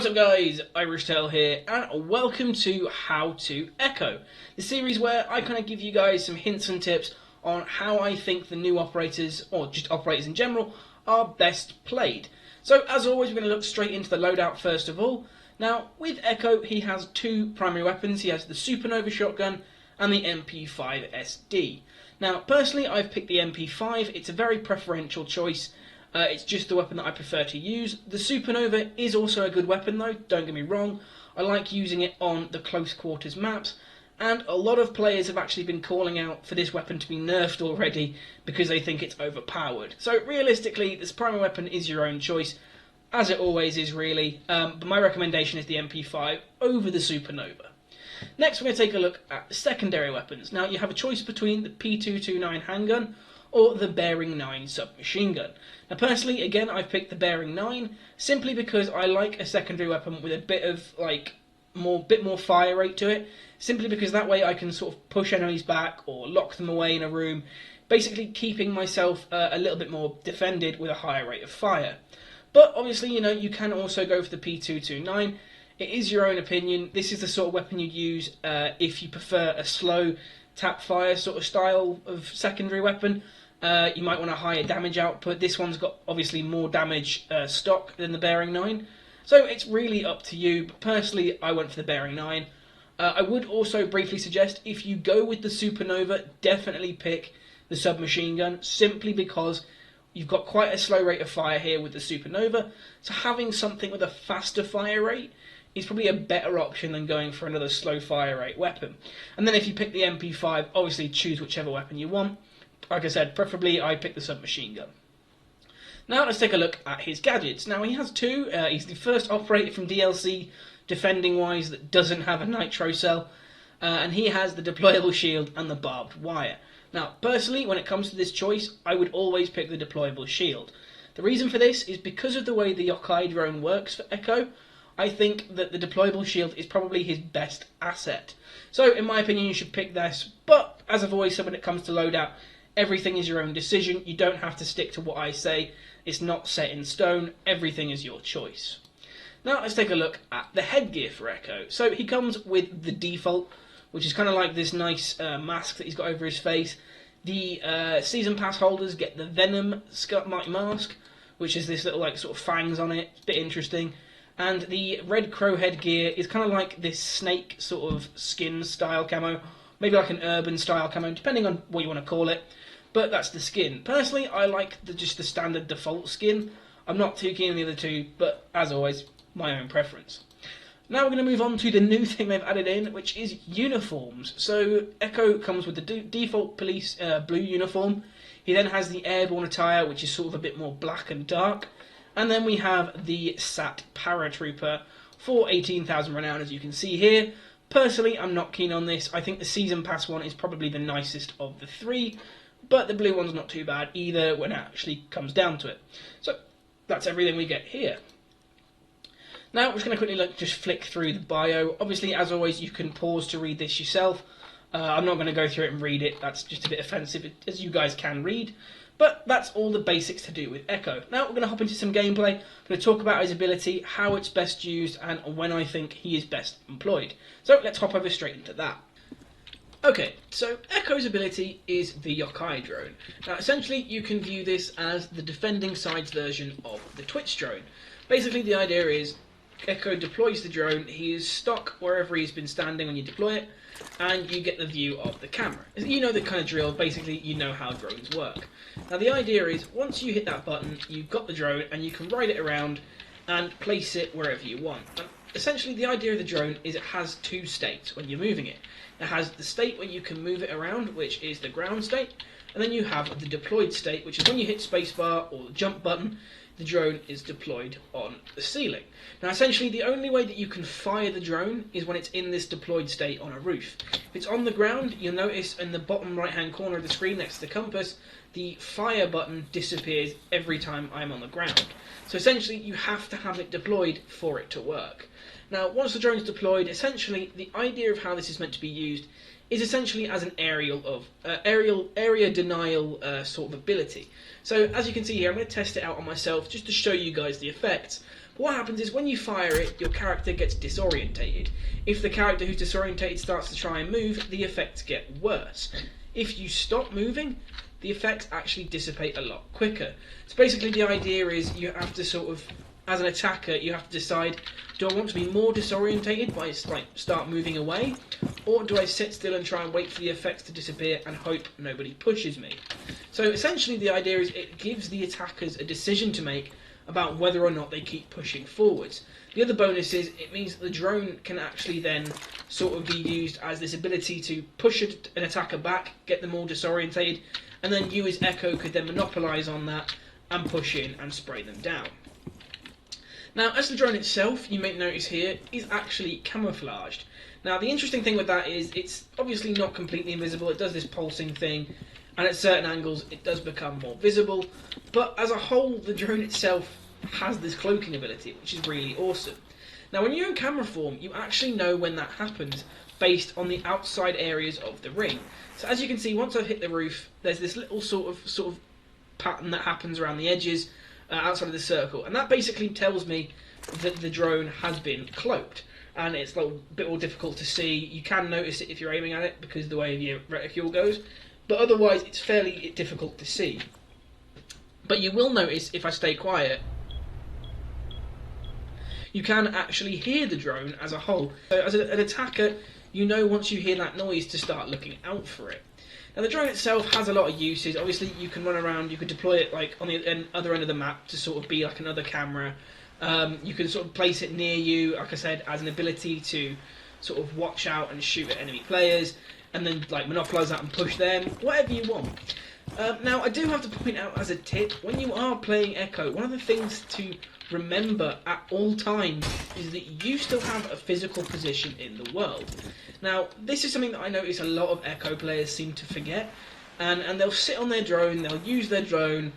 What's up guys, Irishtail here, and welcome to How to Echo, the series where I kind of give you guys some hints and tips on how I think the new operators, or just operators in general, are best played. So as always, we're going to look straight into the loadout first of all. Now, with Echo, he has two primary weapons. He has the Supernova shotgun and the MP5 SD. Now, personally, I've picked the MP5. It's a very preferential choice. It's just the weapon that I prefer to use. The Supernova is also a good weapon though, don't get me wrong. I like using it on the close quarters maps, and a lot of players have actually been calling out for this weapon to be nerfed already because they think it's overpowered. So realistically, this primary weapon is your own choice, as it always is really, but my recommendation is the MP5 over the Supernova. Next we're going to take a look at the secondary weapons. Now you have a choice between the P229 handgun or the Bearing 9 submachine gun. Now personally, again, I've picked the Bearing 9 simply because I like a secondary weapon with a bit of more fire rate to it, simply because that way I can sort of push enemies back or lock them away in a room, basically keeping myself a little bit more defended with a higher rate of fire. But obviously, you know, you can also go for the P229. It is your own opinion. This is the sort of weapon you'd use if you prefer a slow tap fire sort of style of secondary weapon. You might want a higher damage output. This one's got obviously more damage stock than the Bearing 9. So it's really up to you, but personally I went for the Bearing 9. I would also briefly suggest, if you go with the Supernova, definitely pick the submachine gun, simply because you've got quite a slow rate of fire here with the Supernova, so having something with a faster fire rate is probably a better option than going for another slow fire rate weapon. And then if you pick the MP5, obviously choose whichever weapon you want. Like I said, preferably I pick the submachine gun. Now let's take a look at his gadgets. Now he has two. He's the first operator from DLC, defending wise, that doesn't have a nitro cell. And he has the deployable shield and the barbed wire. Now personally, when it comes to this choice, I would always pick the deployable shield. The reason for this is because of the way the Yokai drone works for Echo. I think that the deployable shield is probably his best asset. So in my opinion, you should pick this. But as I've always said, when it comes to loadout, everything is your own decision. You don't have to stick to what I say. It's not set in stone. Everything is your choice. Now let's take a look at the headgear for Echo. So he comes with the default, which is kind of like this nice mask that he's got over his face. The season pass holders get the Venom mask, which is this little like sort of fangs on it. It's a bit interesting. And the Red Crow headgear is kind of like this snake sort of skin style camo, maybe like an urban style camo, depending on what you want to call it. But that's the skin. Personally, I like just the standard default skin. I'm not too keen on the other two, but as always, my own preference. Now we're going to move on to the new thing they've added in, which is uniforms. So Echo comes with the default police blue uniform. He then has the airborne attire, which is sort of a bit more black and dark. And then we have the SAT paratrooper for 18,000 renown, as you can see here. Personally, I'm not keen on this. I think the season pass one is probably the nicest of the three, but the blue one's not too bad either when it actually comes down to it. So that's everything we get here. Now we're just going to quickly just flick through the bio. Obviously, as always, you can pause to read this yourself. I'm not going to go through it and read it. That's just a bit offensive, as you guys can read. But that's all the basics to do with Echo. Now we're going to hop into some gameplay. I'm going to talk about his ability, how it's best used, and when I think he is best employed. So let's hop over straight into that. Okay, so Echo's ability is the Yokai drone. Now essentially you can view this as the defending side's version of the Twitch drone. Basically the idea is Echo deploys the drone, he is stuck wherever he's been standing when you deploy it, and you get the view of the camera. You know the kind of drill, basically you know how drones work. Now the idea is, once you hit that button, you've got the drone and you can ride it around and place it wherever you want. And essentially the idea of the drone is it has two states when you're moving it. It has the state where you can move it around, which is the ground state, and then you have the deployed state, which is when you hit spacebar or the jump button, the drone is deployed on the ceiling. Now essentially the only way that you can fire the drone is when it's in this deployed state on a roof. If it's on the ground, you'll notice in the bottom right hand corner of the screen next to the compass, the fire button disappears every time I'm on the ground. So essentially you have to have it deployed for it to work. Now once the drone is deployed, essentially the idea of how this is meant to be used is essentially as an area denial sort of ability. So as you can see here, I'm going to test it out on myself just to show you guys the effects. But what happens is when you fire it, your character gets disorientated. If the character who's disorientated starts to try and move, the effects get worse. If you stop moving, the effects actually dissipate a lot quicker. So basically the idea is you have to sort of, as an attacker, you have to decide, do I want to be more disorientated by start moving away, or do I sit still and try and wait for the effects to disappear and hope nobody pushes me? So essentially the idea is it gives the attackers a decision to make about whether or not they keep pushing forwards. The other bonus is it means that the drone can actually then sort of be used as this ability to push an attacker back, get them all disorientated, and then you as Echo could then monopolise on that and push in and spray them down. Now, as the drone itself, you may notice here, is actually camouflaged. Now, the interesting thing with that is it's obviously not completely invisible. It does this pulsing thing, and at certain angles it does become more visible. But as a whole, the drone itself has this cloaking ability, which is really awesome. Now, when you're in camera form, you actually know when that happens based on the outside areas of the ring. So as you can see, once I've hit the roof, there's this little sort of pattern that happens around the edges outside of the circle, and that basically tells me that the drone has been cloaked, and it's a little bit more difficult to see. You can notice it if you're aiming at it because of the way your reticule goes, but otherwise it's fairly difficult to see. But you will notice if I stay quiet, you can actually hear the drone as a whole. So as an attacker, you know once you hear that noise to start looking out for it. Now the drone itself has a lot of uses. Obviously you can run around, you could deploy it like on the other end of the map to sort of be like another camera. You can sort of place it near you, like I said, as an ability to sort of watch out and shoot at enemy players, and then like monopolise that and push them, whatever you want. Now I do have to point out as a tip, when you are playing Echo, one of the things to remember at all times is that you still have a physical position in the world. Now, this is something that I notice a lot of Echo players seem to forget, and they'll sit on their drone, they'll use their drone,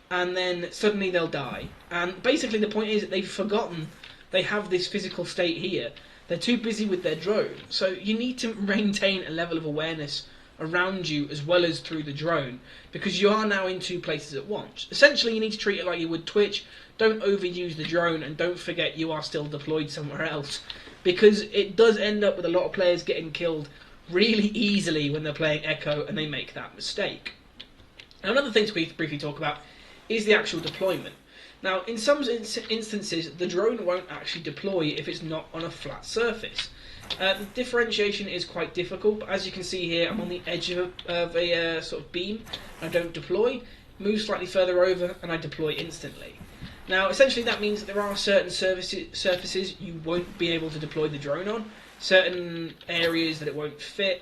and then suddenly they'll die. And basically the point is that they've forgotten they have this physical state here. They're too busy with their drone. So you need to maintain a level of awareness around you as well as through the drone, because you are now in two places at once. Essentially you need to treat it like you would Twitch. Don't overuse the drone, and don't forget you are still deployed somewhere else, because it does end up with a lot of players getting killed really easily when they're playing Echo and they make that mistake. Now, another thing to briefly talk about is the actual deployment. Now, in some instances, the drone won't actually deploy if it's not on a flat surface. The differentiation is quite difficult, but as you can see here, I'm on the edge of a sort of beam. I don't deploy, move slightly further over, and I deploy instantly. Now, essentially that means that there are certain surfaces you won't be able to deploy the drone on, certain areas that it won't fit,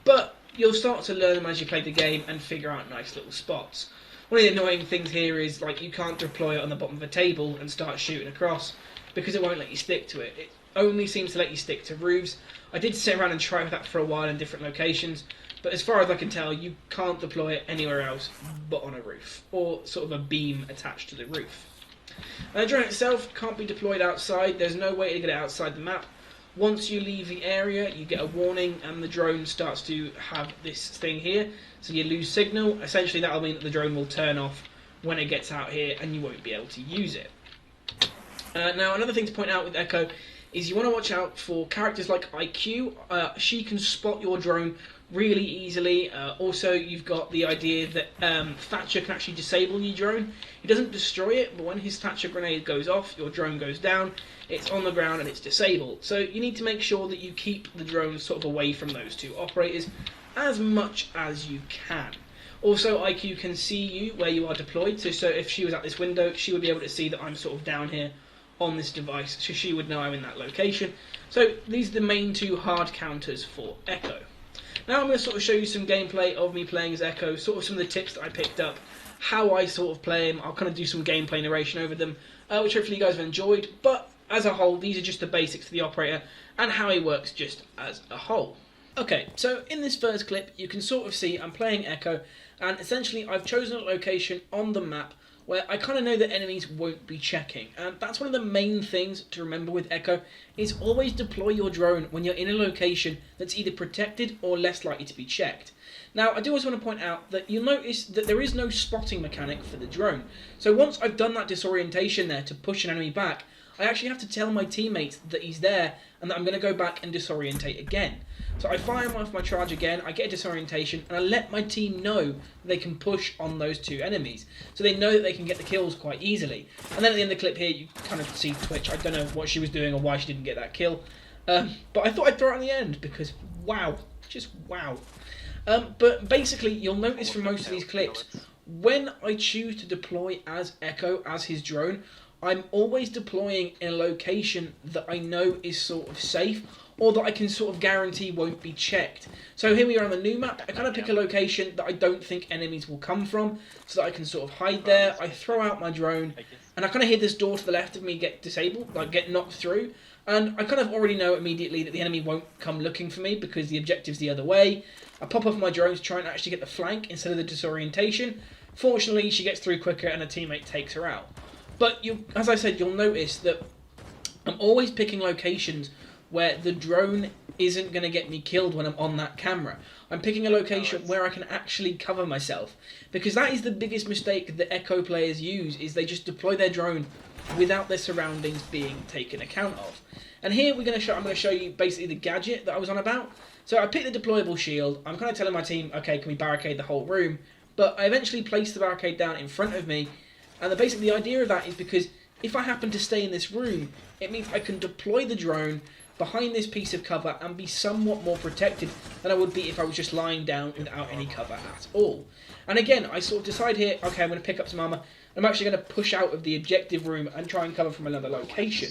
but you'll start to learn them as you play the game and figure out nice little spots. One of the annoying things here is like you can't deploy it on the bottom of a table and start shooting across because it won't let you stick to it. It only seems to let you stick to roofs. I did sit around and try that for a while in different locations, but as far as I can tell, you can't deploy it anywhere else but on a roof, or sort of a beam attached to the roof. The drone itself can't be deployed outside. There's no way to get it outside the map. Once you leave the area, you get a warning and the drone starts to have this thing here, so you lose signal. Essentially that'll mean that the drone will turn off when it gets out here and you won't be able to use it. Now, another thing to point out with Echo is you want to watch out for characters like IQ. She can spot your drone really easily. Also, you've got the idea that Thatcher can actually disable your drone. He doesn't destroy it, but when his Thatcher grenade goes off, your drone goes down, it's on the ground and it's disabled. So you need to make sure that you keep the drone sort of away from those two operators as much as you can. Also, IQ can see you where you are deployed, so if she was at this window, she would be able to see that I'm sort of down here on this device, so she would know I'm in that location. So these are the main two hard counters for Echo. Now I'm going to sort of show you some gameplay of me playing as Echo, sort of some of the tips that I picked up, how I sort of play him. I'll kind of do some gameplay narration over them, which hopefully you guys have enjoyed, but as a whole, these are just the basics to the operator and how he works just as a whole. Okay, so in this first clip, you can sort of see I'm playing Echo, and essentially I've chosen a location on the map where I kind of know that enemies won't be checking. And that's one of the main things to remember with Echo, is always deploy your drone when you're in a location that's either protected or less likely to be checked. Now, I do also want to point out that you'll notice that there is no spotting mechanic for the drone. So once I've done that disorientation there to push an enemy back, I actually have to tell my teammates that he's there and that I'm going to go back and disorientate again. So I fire him off my charge again, I get a disorientation, and I let my team know they can push on those two enemies. So they know that they can get the kills quite easily. And then at the end of the clip here, you kind of see Twitch. I don't know what she was doing or why she didn't get that kill. But I thought I'd throw it on the end because, wow, just wow. But basically, you'll notice from most of these clips, when I choose to deploy as Echo, as his drone, I'm always deploying in a location that I know is sort of safe, or that I can sort of guarantee won't be checked. So here we are on the new map. I kind of pick a location that I don't think enemies will come from, so that I can sort of hide there. I throw out my drone, and I kind of hear this door to the left of me get disabled, like get knocked through. And I kind of already know immediately that the enemy won't come looking for me because the objective's the other way. I pop off my drone to try and actually get the flank instead of the disorientation. Fortunately, she gets through quicker and a teammate takes her out. But as I said, you'll notice that I'm always picking locations where the drone isn't going to get me killed when I'm on that camera. I'm picking a location where I can actually cover myself. Because that is the biggest mistake that Echo players use, is they just deploy their drone without their surroundings being taken account of. And here I'm going to show you basically the gadget that I was on about. So I picked the deployable shield. I'm kind of telling my team, okay, can we barricade the whole room? But I eventually placed the barricade down in front of me. And basically the idea of that is because if I happen to stay in this room, it means I can deploy the drone behind this piece of cover and be somewhat more protected than I would be if I was just lying down without any cover at all. And again, I sort of decide here, okay, I'm going to pick up some armor. I'm actually going to push out of the objective room and try and cover from another location.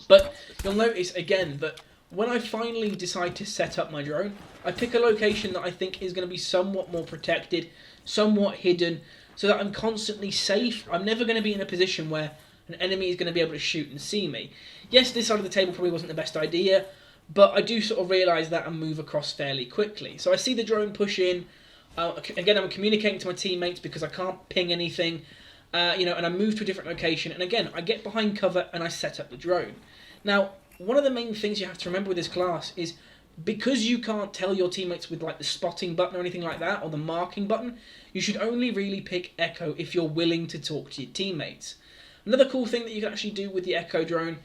But you'll notice again that when I finally decide to set up my drone, I pick a location that I think is going to be somewhat more protected, somewhat hidden, so that I'm constantly safe. I'm never going to be in a position where an enemy is going to be able to shoot and see me. Yes, this side of the table probably wasn't the best idea, but I do sort of realise that and move across fairly quickly. So I see the drone push in. Again, I'm communicating to my teammates because I can't ping anything, and I move to a different location. And again, I get behind cover and I set up the drone. Now, one of the main things you have to remember with this class is because you can't tell your teammates with like the spotting button or anything like that, or the marking button, you should only really pick Echo if you're willing to talk to your teammates. Another cool thing that you can actually do with the Echo drone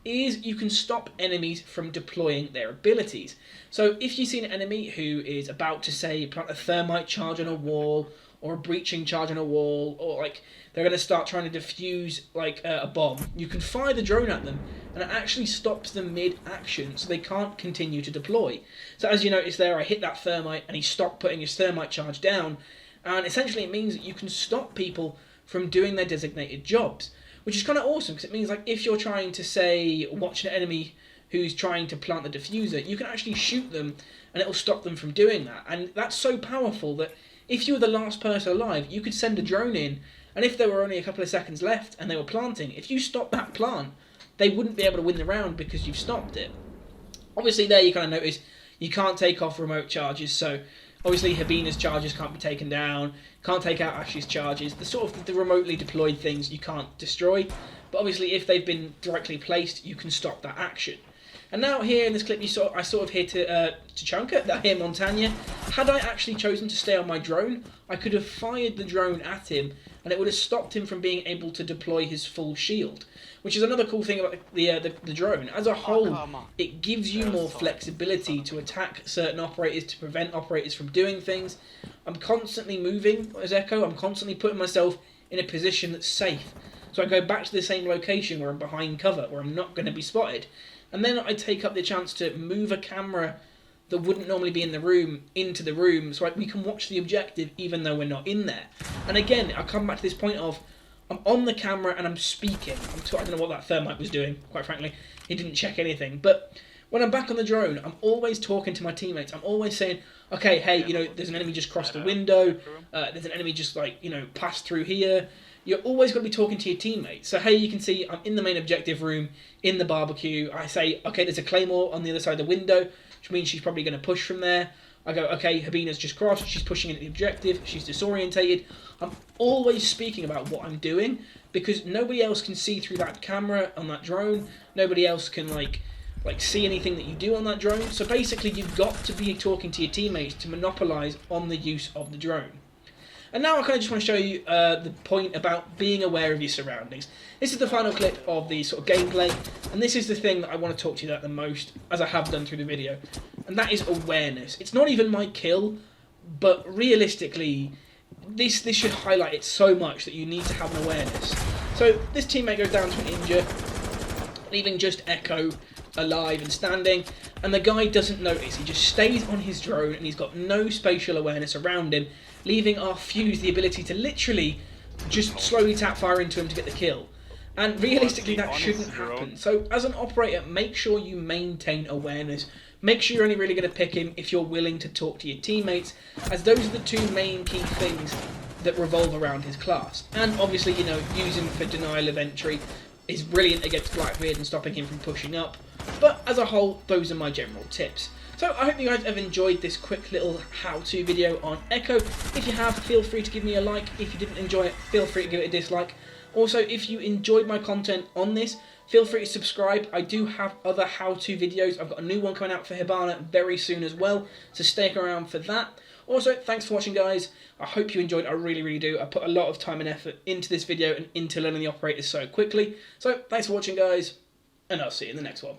is you can stop enemies from deploying their abilities. So if you see an enemy who is about to, say, plant a thermite charge on a wall, or a breaching charge on a wall, or like they're going to start trying to defuse like a bomb, you can fire the drone at them and it actually stops them mid-action so they can't continue to deploy. So as you notice there, I hit that thermite and he stopped putting his thermite charge down, and essentially it means that you can stop people from doing their designated jobs, which is kind of awesome because it means like if you're trying to, say, watch an enemy who's trying to plant the diffuser, you can actually shoot them and it'll stop them from doing that. And that's so powerful that if you were the last person alive, you could send a drone in, and if there were only a couple of seconds left and they were planting, if you stopped that plant, they wouldn't be able to win the round because you've stopped it. Obviously there you kind of notice you can't take off remote charges, so obviously Habina's charges can't be taken down, can't take out Ash's charges, the sort of the remotely deployed things you can't destroy, but obviously if they've been directly placed, you can stop that action. And now here in this clip, I sort of hit Tachanka, that here Montagna. Had I actually chosen to stay on my drone, I could have fired the drone at him, and it would have stopped him from being able to deploy his full shield. Which is another cool thing about the drone. As a whole, it gives you more flexibility to attack certain operators, to prevent operators from doing things. I'm constantly moving as Echo. I'm constantly putting myself in a position that's safe. So I go back to the same location where I'm behind cover, where I'm not going to be spotted. And then I take up the chance to move a camera that wouldn't normally be in the room into the room, so we can watch the objective even though we're not in there. And again, I come back to this point of I'm on the camera and I'm speaking. I don't know what that thermite was doing, quite frankly. He didn't check anything. But when I'm back on the drone, I'm always talking to my teammates. I'm always saying, okay, hey, there's an enemy just crossed the window. There's an enemy just passed through here. You're always going to be talking to your teammates. So, hey, you can see I'm in the main objective room, in the barbecue. I say, okay, there's a claymore on the other side of the window, which means she's probably going to push from there. I go, okay, Habina's just crossed. She's pushing into the objective. She's disorientated. I'm always speaking about what I'm doing because nobody else can see through that camera on that drone. Nobody else can, see anything that you do on that drone. So, basically, you've got to be talking to your teammates to monopolise on the use of the drone. And now I kind of just want to show you the point about being aware of your surroundings. This is the final clip of the sort of gameplay, and this is the thing that I want to talk to you about the most, as I have done through the video, and that is awareness. It's not even my kill, but realistically, this should highlight it so much that you need to have an awareness. So this teammate goes down to an injure, leaving just Echo alive and standing, and the guy doesn't notice. He just stays on his drone, and he's got no spatial awareness around him, leaving our Fuse the ability to literally just slowly tap fire into him to get the kill. And realistically, that shouldn't happen. So as an operator, make sure you maintain awareness. Make sure you're only really going to pick him if you're willing to talk to your teammates, as those are the two main key things that revolve around his class. And obviously, you know, use him for denial of entry is brilliant against Blackbeard and stopping him from pushing up. But as a whole, those are my general tips. So I hope you guys have enjoyed this quick little how-to video on Echo. If you have, feel free to give me a like. If you didn't enjoy it, feel free to give it a dislike. Also, if you enjoyed my content on this, feel free to subscribe. I do have other how-to videos. I've got a new one coming out for Hibana very soon as well, so stick around for that. Also, thanks for watching, guys. I hope you enjoyed. I really, really do. I put a lot of time and effort into this video and into learning the operators so quickly. So, thanks for watching, guys, and I'll see you in the next one.